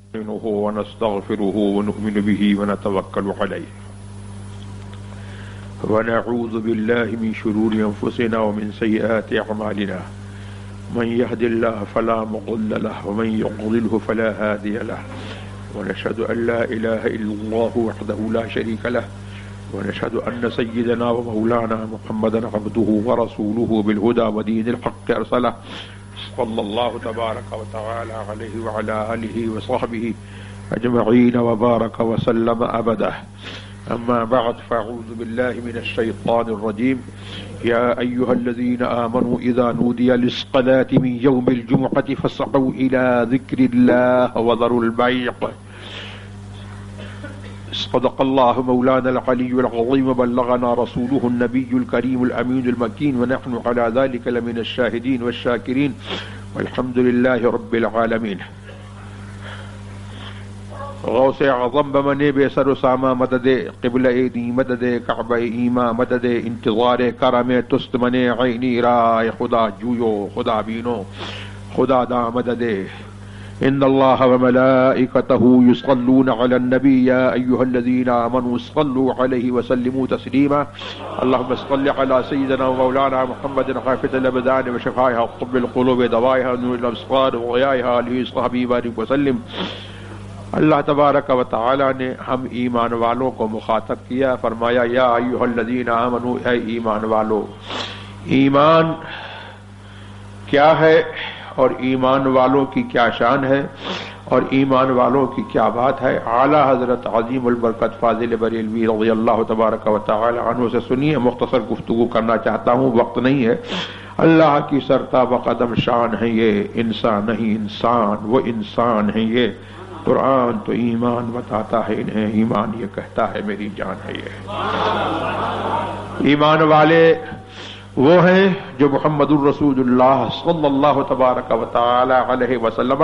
نستعينه ونستغفره ونؤمن به ونتوكل عليه ونعوذ بالله من شرور أنفسنا ومن سيئات أعمالنا من يهد الله فلا مضل له ومن يضلله فلا هادي له ونشهد أن لا إله إلا الله وحده لا شريك له ونشهد أن سيدنا ومولانا محمدا عبده ورسوله بالهدى ودين الحق أرسله صلى الله تبارك وتعالى عليه وعلى آله وصحبه أجمعين وبارك وسلم أبدا. أما بعد فأعوذ بالله من الشيطان الرجيم. يا أيها الذين آمنوا إذا نودي للصلاة من يوم الجمعة فاسعوا إلى ذكر الله وذروا البيع. صدق الله مولانا العلي العظيم وبلغنا رسوله النبي الكريم الأمين المكين ونحن على ذلك لمن الشاهدين والشاكرين والحمد لله رب العالمين. غوث اعظم بمنے بے سر و ساما مدد قبلہ دی مدد کعبہ ایما مدد انتظار کرم تست منے عینی رائے خدا جویو خدا بینو خدا دا مدد. ان اللہ وملائکتہ یصلون علی النبی یا ایہا الذین آمنوا صلوا علیہ وسلموا تسلیما. اللہم صل علی سیدنا ومولانا محمد حافظ الابدان وشفائها طب القلوب دوائها نور الابصار وضیائها علیہ صحبی بارک وسلم. اللہ تبارک و تعالی نے ہم ایمان والوں کو مخاطب کیا، فرمایا یا ایھا الذین آمنوا، اے ایمان والو. ایمان کیا ہے اور ایمان والوں کی کیا شان ہے اور ایمان والوں کی کیا بات ہے؟ اعلیٰ حضرت عظیم البرکت فاضل بریلوی رضی اللہ تبارک و تعالی عنہ سے سنیے. مختصر گفتگو کرنا چاہتا ہوں، وقت نہیں ہے. اللہ کی سرتا بقدم شان ہے یہ، انسان نہیں انسان، وہ انسان ہے یہ. قرآن تو ایمان بتاتا ہے انہیں، ایمان یہ کہتا ہے میری جان ہے یہ. ایمان والے وہ ہیں جو محمد الرسول اللہ صلی اللہ تبارک و تعالی علیہ وسلم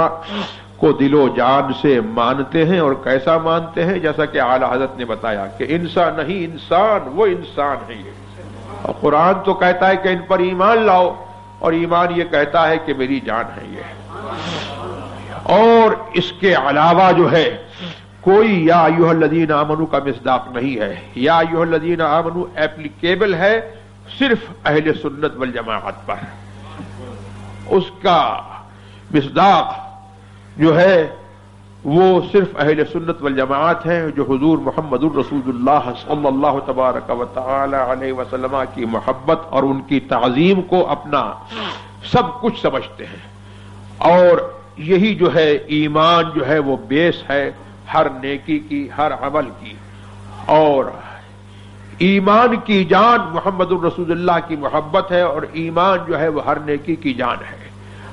کو دل و جان سے مانتے ہیں. اور کیسا مانتے ہیں؟ جیسا کہ اعلیٰ حضرت نے بتایا کہ انسان نہیں انسان، وہ انسان ہے یہ. اور قرآن تو کہتا ہے کہ ان پر ایمان لاؤ، اور ایمان یہ کہتا ہے کہ میری جان ہے یہ. اور اس کے علاوہ جو ہے کوئی یا ایھا الذین آمنوا کا مصداق نہیں ہے. یا ایھا الذین آمنوا ایپلیکیبل ہے صرف اہل سنت والجماعت پر. اس کا مصداق جو ہے وہ صرف اہل سنت والجماعت ہیں جو حضور محمد الرسول اللہ صلی اللہ تبارک و تعالی علیہ وسلم کی محبت اور ان کی تعظیم کو اپنا سب کچھ سمجھتے ہیں. اور یہی جو ہے ایمان جو ہے وہ بیس ہے ہر نیکی کی، ہر عمل کی. اور ایمان کی جان محمد الرسول اللہ کی محبت ہے، اور ایمان جو ہے وہ ہر نیکی کی جان ہے.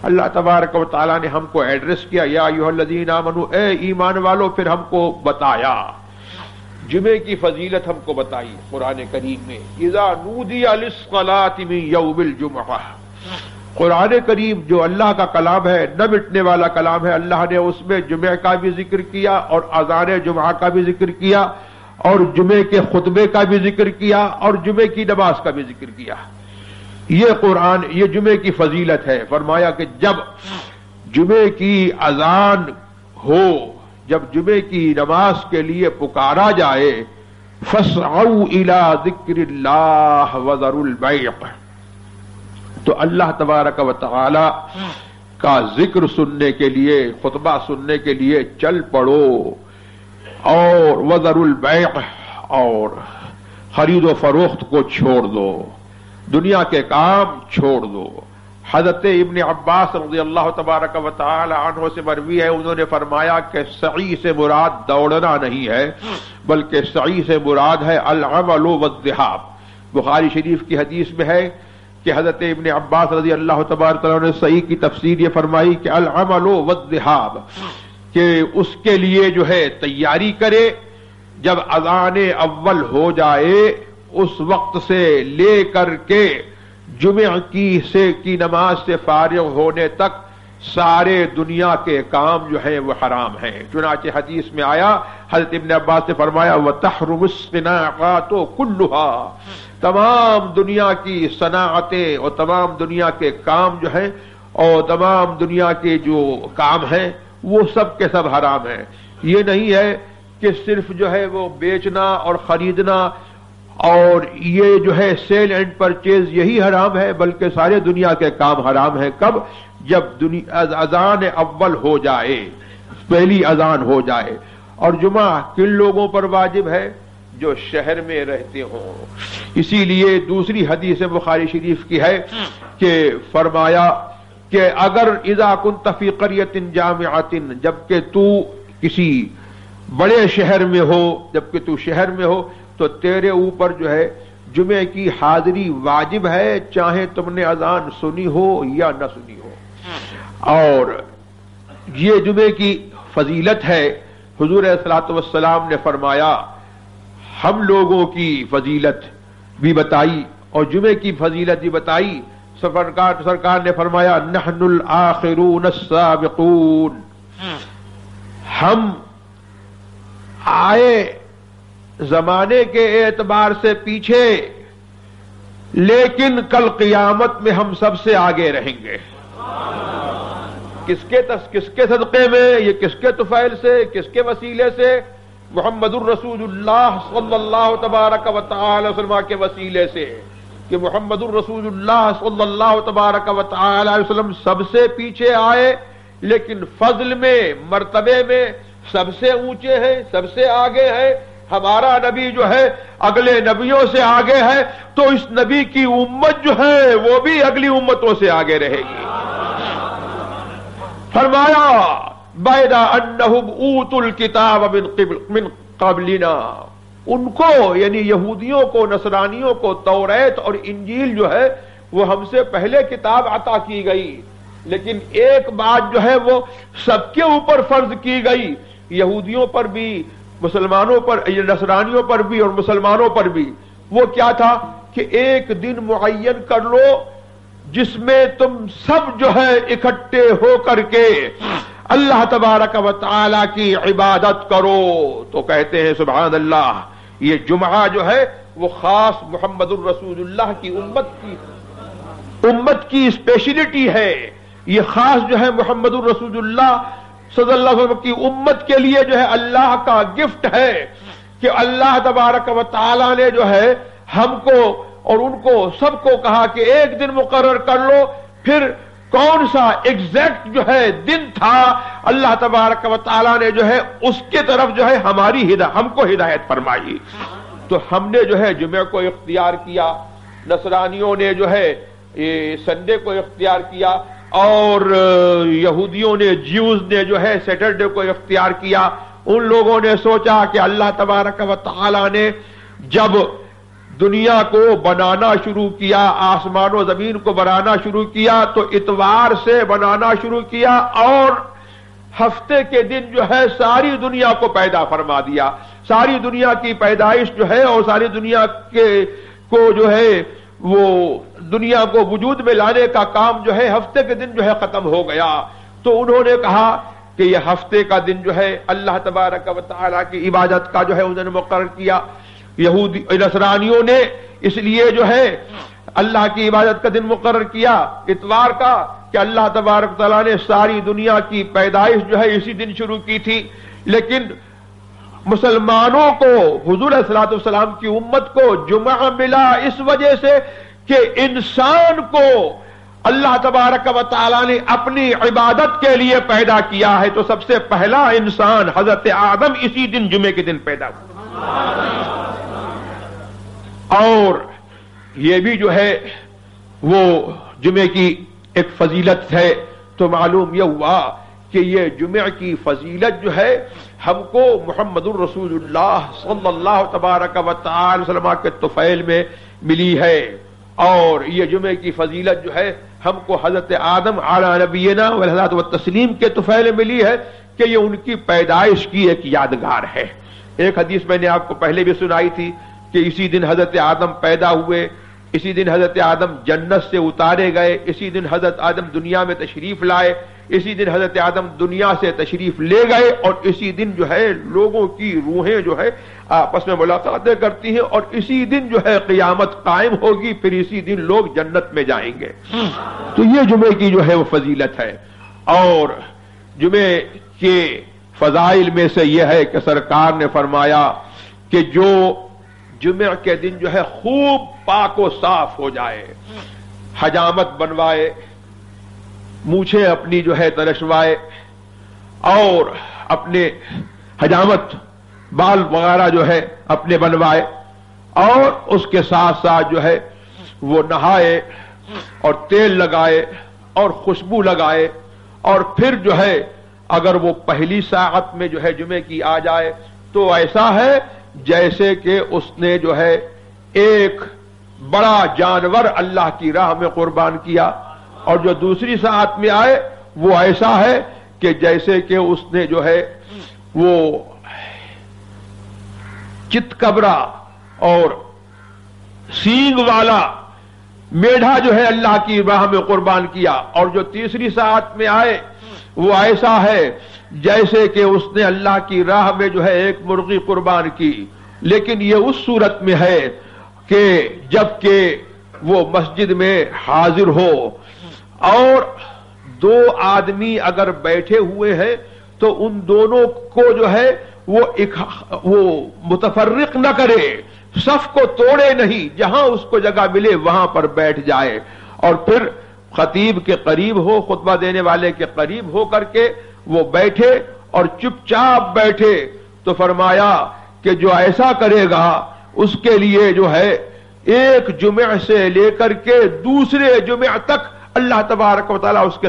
اللہ تبارک و تعالیٰ نے ہم کو ایڈریس کیا یا ایھا الذین آمنوا، اے ایمان والو. پھر ہم کو بتایا جمعے کی فضیلت، ہم کو بتائی قرآن کریم میں. اذا نودی للصلاۃ من یوم الجمعہ. قرآن کریم جو اللہ کا کلام ہے، نہ مٹنے والا کلام ہے، اللہ نے اس میں جمعہ کا بھی ذکر کیا اور اذان جمعہ کا بھی ذکر کیا اور جمعے کے خطبے کا بھی ذکر کیا اور جمعے کی نماز کا بھی ذکر کیا. یہ قرآن، یہ جمعے کی فضیلت ہے. فرمایا کہ جب جمعے کی اذان ہو، جب جمعے کی نماز کے لیے پکارا جائے، فاسعوا الی ذکر اللہ وذروا البیع، تو اللہ تبارک و تعالی کا ذکر سننے کے لیے، خطبہ سننے کے لیے چل پڑو. اور وذروا البیع، اور خرید و فروخت کو چھوڑ دو، دنیا کے کام چھوڑ دو. حضرت ابن عباس رضی اللہ تبارک و تعالی عنہ سے مروی ہے، انہوں نے فرمایا کہ سعی سے مراد دوڑنا نہیں ہے، بلکہ سعی سے مراد ہے العمل والذهاب. بخاری شریف کی حدیث میں ہے کہ حضرت ابن عباس رضی اللہ تبارک عنہ نے صحیح کی تفسیر یہ فرمائی کہ العمل والذهاب، کہ اس کے لیے جو ہے تیاری کرے. جب اذان اول ہو جائے اس وقت سے لے کر کے جمعہ کی نماز سے فارغ ہونے تک سارے دنیا کے کام جو ہیں وہ حرام ہیں. چنانچہ حدیث میں آیا، حضرت ابن عباس نے فرمایا وَتَحْرُمُ الصِّنَاعَاتُ كُلُّهَا، تمام دنیا کی صناعتیں اور تمام دنیا کے کام جو ہیں اور تمام دنیا کے جو کام ہیں وہ سب کے سب حرام ہیں۔ یہ نہیں ہے کہ صرف جو ہے وہ بیچنا اور خریدنا اور یہ جو ہے سیل اینڈ پرچیز یہی حرام ہے، بلکہ سارے دنیا کے کام حرام ہیں۔ کب؟ جب اذان اول ہو جائے، پہلی اذان ہو جائے۔ اور جمعہ کن لوگوں پر واجب ہے؟ جو شہر میں رہتے ہوں۔ اسی لیے دوسری حدیث بخاری شریف کی ہے کہ فرمایا کہ اگر اذا كنت فی قریۃ جامعۃ، جبکہ تو کسی بڑے شہر میں ہو، جبکہ تو شہر میں ہو تو تیرے اوپر جو ہے جمعے کی حاضری واجب ہے، چاہے تم نے اذان سنی ہو یا نہ سنی ہو۔ اور یہ جمعے کی فضیلت ہے۔ حضور صلی اللہ علیہ وسلم نے فرمایا، ہم لوگوں کی فضیلت بھی بتائی اور جمعے کی فضیلت بھی بتائی۔ سرکار نے فرمایا، نحن الآخرون السابقون، ہم آئے زمانے کے اعتبار سے پیچھے، لیکن کل قیامت میں ہم سب سے آگے رہیں گے۔ کس کے صدقے میں؟ یہ کس کے طفیل سے، کس کے وسیلے سے؟ محمد الرسول اللہ صلی اللہ تبارک و تعالی وسلم کے وسیلے سے، کہ محمد الرسول اللہ صلی اللہ تبارک و تعالی وسلم سب سے پیچھے آئے، لیکن فضل میں، مرتبے میں سب سے اونچے ہیں، سب سے آگے ہیں۔ ہمارا نبی جو ہے اگلے نبیوں سے آگے ہے، تو اس نبی کی امت جو ہے وہ بھی اگلی امتوں سے آگے رہے گی۔ فرمایا، بَعْدَ أَنَّهُمْ أُوتُوا الْكِتَابَ مِنْ قَبْلِنَا، ان کو یعنی یہودیوں کو، نصرانیوں کو توریت اور انجیل جو ہے وہ ہم سے پہلے کتاب عطا کی گئی، لیکن ایک بات جو ہے وہ سب کے اوپر فرض کی گئی، یہودیوں پر بھی، مسلمانوں پر، نصرانیوں پر بھی اور مسلمانوں پر بھی۔ وہ کیا تھا کہ ایک دن معین کر لو جس میں تم سب جو ہے اکٹھے ہو کر کے اللہ تبارک و تعالی کی عبادت کرو۔ تو کہتے ہیں سبحان اللہ، یہ جمعہ جو ہے وہ خاص محمد الرسول اللہ کی امت کی اسپیشلٹی ہے۔ یہ خاص جو ہے محمد الرسول اللہ صلی اللہ علیہ وسلم کی امت کے لیے جو ہے اللہ کا گفٹ ہے کہ اللہ تبارک و تعالی نے جو ہے ہم کو اور ان کو سب کو کہا کہ ایک دن مقرر کر لو۔ پھر کون سا ایگزیکٹ جو ہے دن تھا، اللہ تبارک و تعالی نے جو ہے اس کے طرف جو ہے ہم کو ہدایت فرمائی۔ تو ہم نے جو ہے جمعہ کو اختیار کیا، نصرانیوں نے جو ہے سنڈے کو اختیار کیا، اور یہودیوں نے، جیوز نے جو ہے سیٹرڈے کو اختیار کیا۔ ان لوگوں نے سوچا کہ اللہ تبارک و تعالی نے جب دنیا کو بنانا شروع کیا، آسمان و زمین کو بنانا شروع کیا، تو اتوار سے بنانا شروع کیا اور ہفتے کے دن جو ہے ساری دنیا کو پیدا فرما دیا۔ ساری دنیا کی پیدائش جو ہے اور ساری دنیا کو جو ہے وہ دنیا کو وجود میں لانے کا کام جو ہے ہفتے کے دن جو ہے ختم ہو گیا۔ تو انہوں نے کہا کہ یہ ہفتے کا دن جو ہے اللہ تبارک و تعالی کی عبادت کا جو ہے انہوں نے مقرر کیا۔ یہودی نصرانیوں نے اس لیے جو ہے اللہ کی عبادت کا دن مقرر کیا اتوار کا، کہ اللہ تبارک تعالیٰ نے ساری دنیا کی پیدائش جو ہے اسی دن شروع کی تھی۔ لیکن مسلمانوں کو، حضور صلی اللہ علیہ وسلم کی امت کو جمعہ ملا اس وجہ سے کہ انسان کو اللہ تبارک و تعالیٰ نے اپنی عبادت کے لیے پیدا کیا ہے۔ تو سب سے پہلا انسان حضرت آدم اسی دن جمعے کے دن پیدا ہوا۔ اور یہ بھی جو ہے وہ جمعے کی ایک فضیلت ہے۔ تو معلوم یہ ہوا کہ یہ جمعہ کی فضیلت جو ہے ہم کو محمد الرسول اللہ صلی اللہ تبارک و تعالی وسلم کے طفیل میں ملی ہے، اور یہ جمعے کی فضیلت جو ہے ہم کو حضرت آدم علی نبینا والصلاۃ والتسلیم کے طفیل میں ملی ہے کہ یہ ان کی پیدائش کی ایک یادگار ہے۔ ایک حدیث میں نے آپ کو پہلے بھی سنائی تھی کہ اسی دن حضرت آدم پیدا ہوئے، اسی دن حضرت آدم جنت سے اتارے گئے، اسی دن حضرت آدم دنیا میں تشریف لائے، اسی دن حضرت آدم دنیا سے تشریف لے گئے، اور اسی دن جو ہے لوگوں کی روحیں جو ہے آپس میں ملاقاتیں کرتی ہیں، اور اسی دن جو ہے قیامت قائم ہوگی، پھر اسی دن لوگ جنت میں جائیں گے۔ تو یہ جمعے کی جو ہے وہ فضیلت ہے۔ اور جمعے کے فضائل میں سے یہ ہے کہ سرکار نے فرمایا کہ جو جمعہ کے دن جو ہے خوب پاک و صاف ہو جائے، حجامت بنوائے، مونچھیں اپنی جو ہے ترشوائے اور اپنے حجامت بال وغیرہ جو ہے اپنے بنوائے، اور اس کے ساتھ ساتھ جو ہے وہ نہائے اور تیل لگائے اور خوشبو لگائے، اور پھر جو ہے اگر وہ پہلی ساعت میں جو ہے جمعے کی آ جائے تو ایسا ہے جیسے کہ اس نے جو ہے ایک بڑا جانور اللہ کی راہ میں قربان کیا، اور جو دوسری ساعت میں آئے وہ ایسا ہے کہ جیسے کہ اس نے جو ہے وہ چتکبرا اور سینگ والا میڈھا جو ہے اللہ کی راہ میں قربان کیا، اور جو تیسری ساعت میں آئے وہ ایسا ہے جیسے کہ اس نے اللہ کی راہ میں جو ہے ایک مرغی قربان کی، لیکن یہ اس صورت میں ہے کہ جب کہ وہ مسجد میں حاضر ہو اور دو آدمی اگر بیٹھے ہوئے ہیں تو ان دونوں کو جو ہے وہ متفرق نہ کرے، صف کو توڑے نہیں، جہاں اس کو جگہ ملے وہاں پر بیٹھ جائے، اور پھر خطیب کے قریب ہو، خطبہ دینے والے کے قریب ہو کر کے وہ بیٹھے اور چپ چاپ بیٹھے، تو فرمایا کہ جو ایسا کرے گا اس کے لیے جو ہے ایک جمعہ سے لے کر کے دوسرے جمعہ تک اللہ تبارک و تعالیٰ اس کے